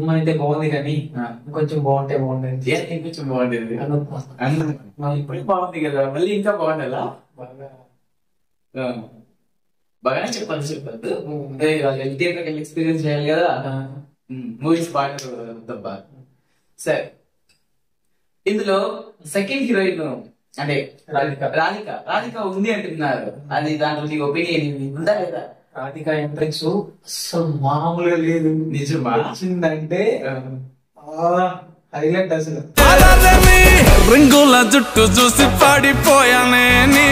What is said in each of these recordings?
Cinema అయితే బాగుంది కానీ కొంచెం బాగుంటే బాగుండేది. కొంచెం బాగుండేది. ఇప్పుడు బాగుంది కదా, మళ్ళీ ఇంకా బాగుండాలా? బాగానే చెప్పద్దు థియేటర్కి వెళ్ళి ఎక్స్పీరియన్స్ చేయాలి కదా. మూవీస్ బాగా. సరే, ఇందులో సెకండ్ హీరోయిన్ అంటే రాధిక ఉంది అంటున్నారు. అది దాంట్లో నీ ఒపీనియన్ ఉందా లేదా? రాధిక ఎంట్రెన్స్ అసలు మామూలుగా లేదు. నిజమా? వచ్చిందంటే హైలైట్ అసలు. రింగుల జుట్టు చూసి పాడిపోయానే, నీ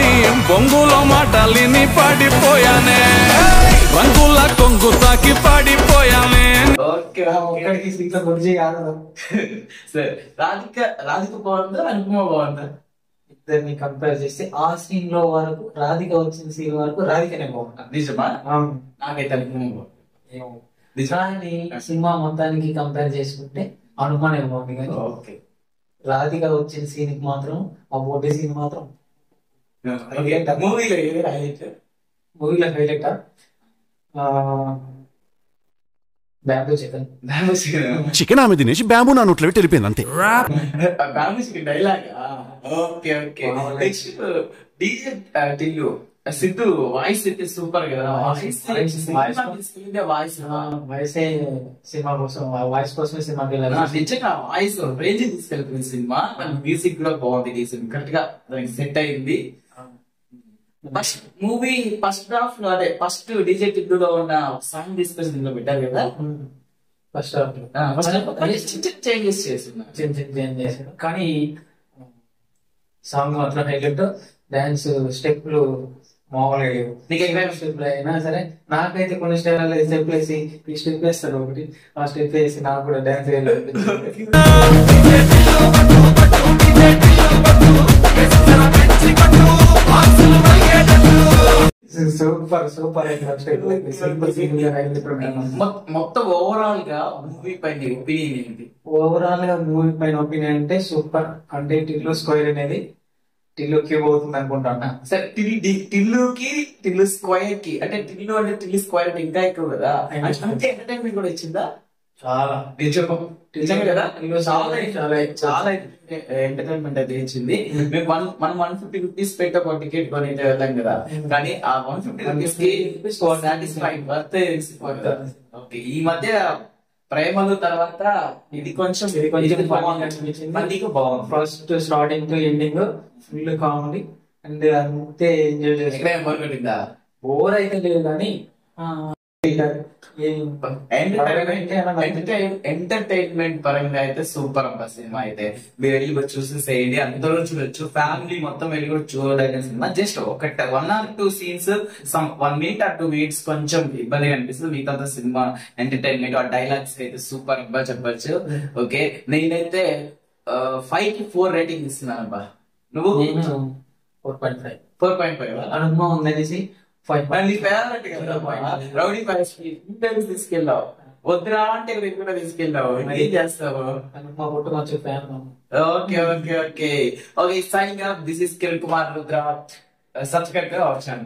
బొంగులో మాటలిని పాడిపోయానే, రంగుల కొంగు తాకి పాడిపోయానే. ఒక్కడికి సీట్ల గురించి కాదు. సరే, రాధిక బాగుందా అనుపమ బాగుందా? ఇద్దరిని కంపేర్ చేస్తే ఆ సీన్ లో వరకు రాధిక వచ్చిన సీన్ వరకు రాధికనే బాగుంటుంది. నిజమా? నాకైతే అనుపమ కానీ సినిమా మొత్తానికి కంపేర్ చేసుకుంటే అనుమానే బాగుంది. కానీ రాధిక వచ్చిన సీన్ కి మాత్రం ఆ బోర్డే సీన్ మాత్రం మూవీలో హైలైట్. బ్యాంబూ చికెన్ ఆమె తినేసి బ్యాంబూ నా నోట్లో పెట్టి వెళ్ళిపోయింది అంతే. Bamboo chicken dialogue. Okay. Next DJ Tillu Siddhu voice అయితే సూపర్ కదా. వాయిస్ సినిమా కోసం, వాయిస్ కోసమే సినిమాకి నిజంగా వాయిస్ రేంజ్ తీసుకెళ్తుంది సినిమా. మ్యూజిక్ కూడా బాగుంది, కరెక్ట్ గా దానికి సెట్ అయింది. ఫస్ట్ మూవీ ఫస్ట్ హాఫ్ లో అదే ఫస్ట్ డీజే టిల్లులో ఉన్న సాంగ్ తీసుకొచ్చి దీంట్లో పెట్టారు కదా. ఫస్ట్ చేంజెస్ చేస్తున్నారు కానీ సాంగ్ మాత్రం హైలైట్. డాన్స్ స్టెప్లు మామూలుగా లేవు. స్టెప్లు అయినా సరే నాకైతే కొన్ని స్టెప్లు వేసి ఈ స్టెప్ వేస్తాడు ఒకటి, ఆ స్టెప్ వేసి నాకు కూడా డాన్స్ వేయాలి. సూపర్ మొత్తం ఓవరాల్ గా మూవీ పైన ఒపీనియన్ ఏంటి? ఓవరాల్ గా మూవీ పైన ఒపీనియన్ అంటే సూపర్. అంటే టిల్లు స్క్వేర్ అనేది టిల్లుకి పోతుంది అనుకుంటా. సరే, టిల్లు స్క్వేర్ కి అంటే టిల్లు స్క్వేర్ అంటే ఇంకా ఎక్కువ కదా. అంటే ఎంటర్టైన్మెంట్ కూడా ఇచ్చిందా? చాలా నిజమే కదా. చాలా ఎంటర్టైన్మెంట్ అయితే ఇచ్చింది. మనం 150 రూపీస్ పెట్టి ఒక టికెట్ కొని వెళ్ళాం కదా, కానీ ఆ 150 రూపీస్ కి సాటిస్ఫైడ్ వర్త్. ఈ మధ్య ప్రేమలు తర్వాత ఇది కొంచెం బాగుంది. First starting to ending full comedy and అంతే ఎంజాయ్ చేసి. బోర్ అయితే లేదు కానీ ఎంటర్టైన్మెంట్ పరంగా అయితే సూపర్ అబ్బా సినిమా. అయితే మీరు వెళ్ళి కూడా చూసేసేయండి, అందరూ చూడొచ్చు, ఫ్యామిలీ మొత్తం వెళ్ళి కూడా చూడదగిన సినిమా. జస్ట్ ఒక 1 or 2 scenes 1 minute or 2 minutes కొంచెం ఇబ్బందిగా అనిపిస్తుంది. మిగతా సినిమా ఎంటర్టైన్మెంట్, ఆ డైలాగ్స్ అయితే సూపర్ అబ్బా చెప్పచ్చు. ఓకే, నేనైతే 5 కి 4 రేటింగ్ ఇస్తున్నాను అబ్బా. నువ్వు? 4.5 అనుభవం ఉందనేసి రౌడీ ఫైవ్ తీసుకెళ్ళావు, వద్దురా అంటే కూడా తీసుకెళ్ళావు, ఏం చేస్తావు? Okay. Signing off, this is Kiran Kumar Rudra. Subscribe గా వచ్చాను.